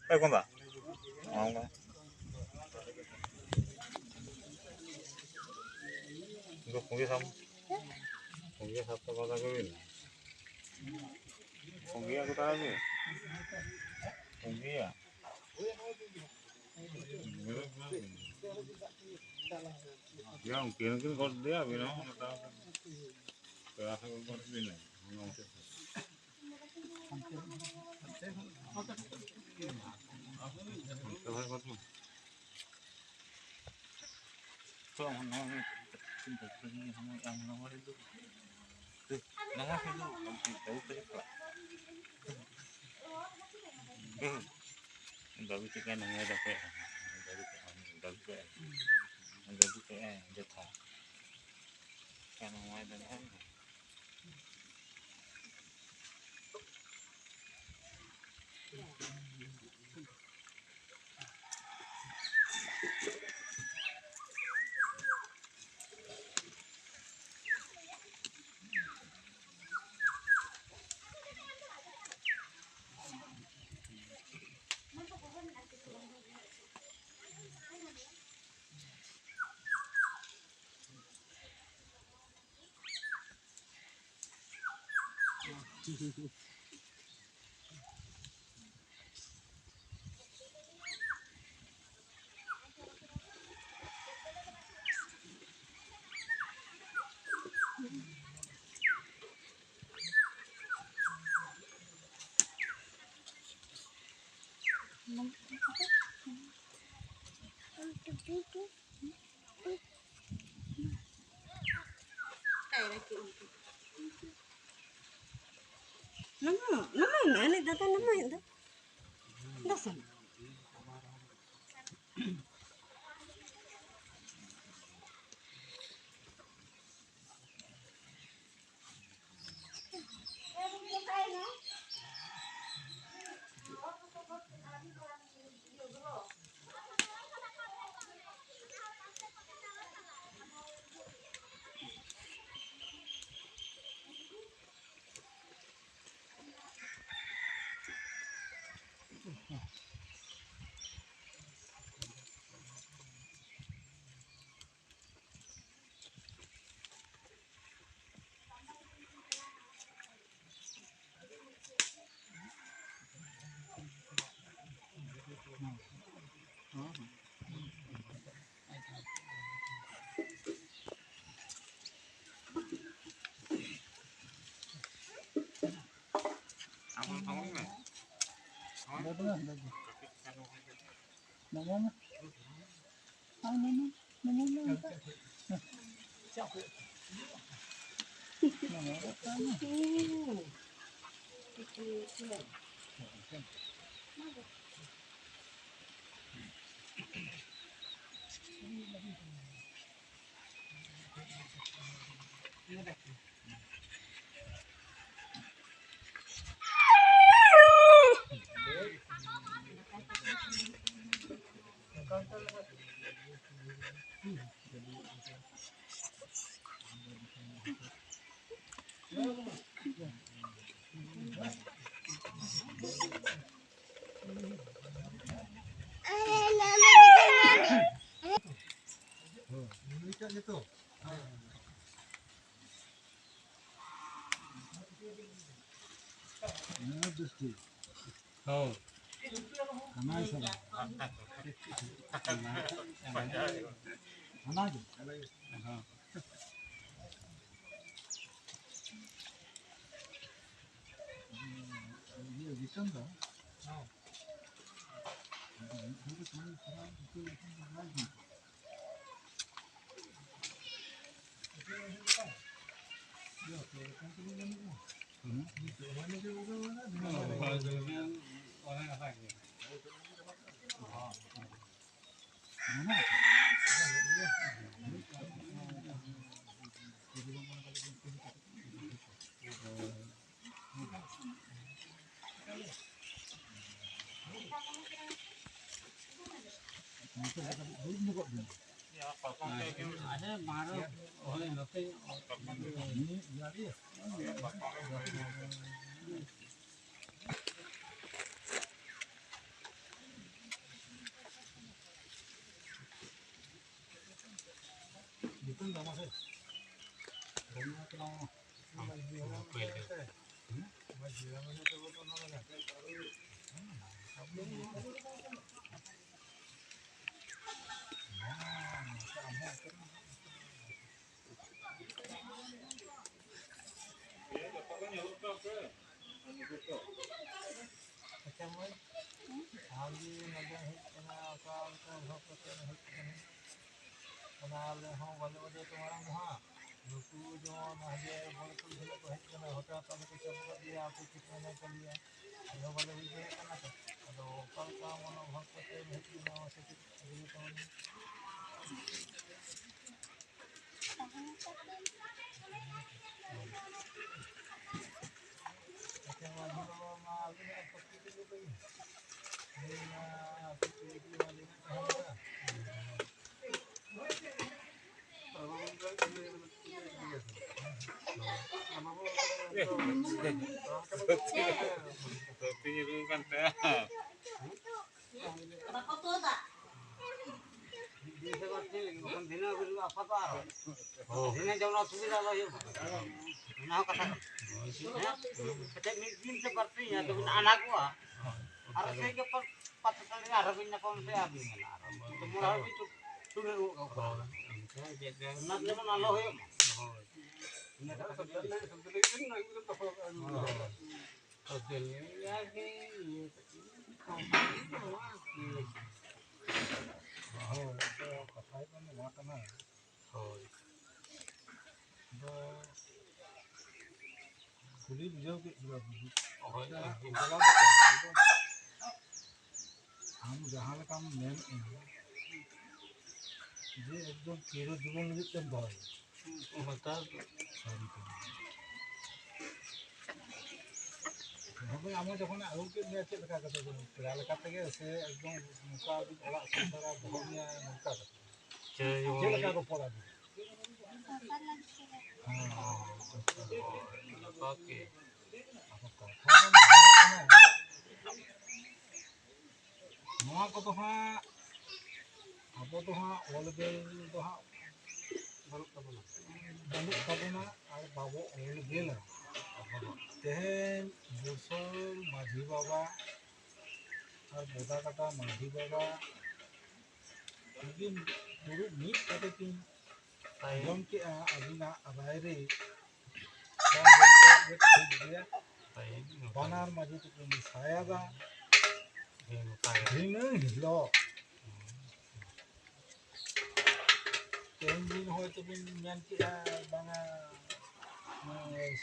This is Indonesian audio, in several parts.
Eh, konta. Mau nggak? Untuk mungkin sama. Mungkin satu kota kewin. Mungkin aku tahu sih. Mungkin ya. Ya mungkin kalau dia bilang tahu. Kerasa kalau dia Nama ini datang nama itu. Dasar. Oh, ada marah oleh nanti Rotinya dulu kan teh. हम जहाँ काम मेन जे एकदम चिर जीवन लगे तेम भाई हम आम जो आगू के चेक पेड़ा लेके से एकदम नौका ओड़ा संसारा दहनिया नौका चेक को पड़ा नवा को तो हाँ अब तो हाँ ऑलबेल तो हाँ बनू तबना और बाबू ऑलबेल तेहन बुसल माझी बाबा और बोदा काटा माझी बाबा लेकिन दुरुब मीट कते किन जम के अबिना रायरे बान जैसे एक ठीक दिया बानार माझी तो किन सायागा हिंग हिलो तेहन दिन हो तो बिन ज्ञान के बांगा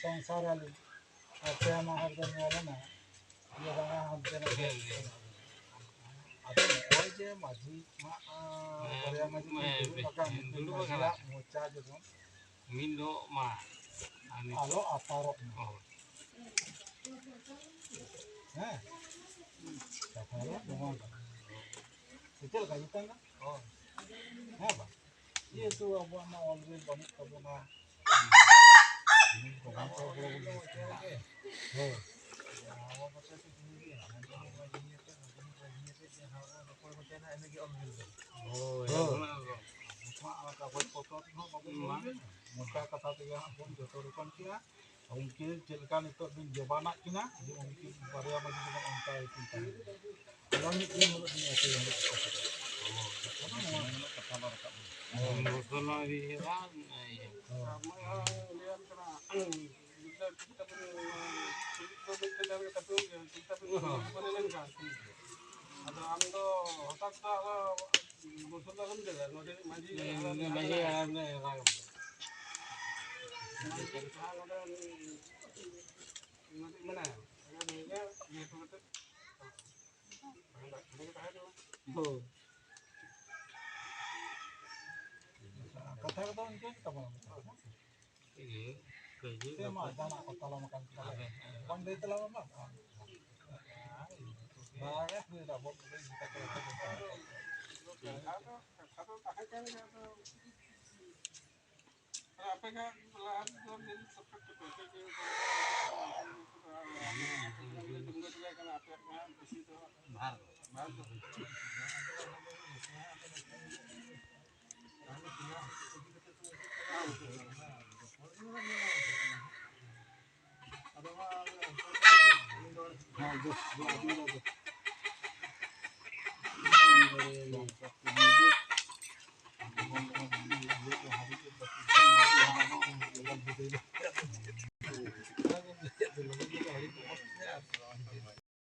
संसार आलू apa yang harganya mana dia bangga harganya ada aja maji karya maji dulu makan mocha juga Mindo ma alo aparo aparo dengan itu kayu kan apa iya tuh apa nama always banyak kabuna ini program muka kata tiga pun jodoh rupan kia mungkin jelikan itu bin jabana kina mungkin karya maju dengan angka itu kalau ini menurut ini apa yang kata kata mungkin kamu tema dana kota lama kan bang dari telah lama banyak nih dapat kita Bangsat, ini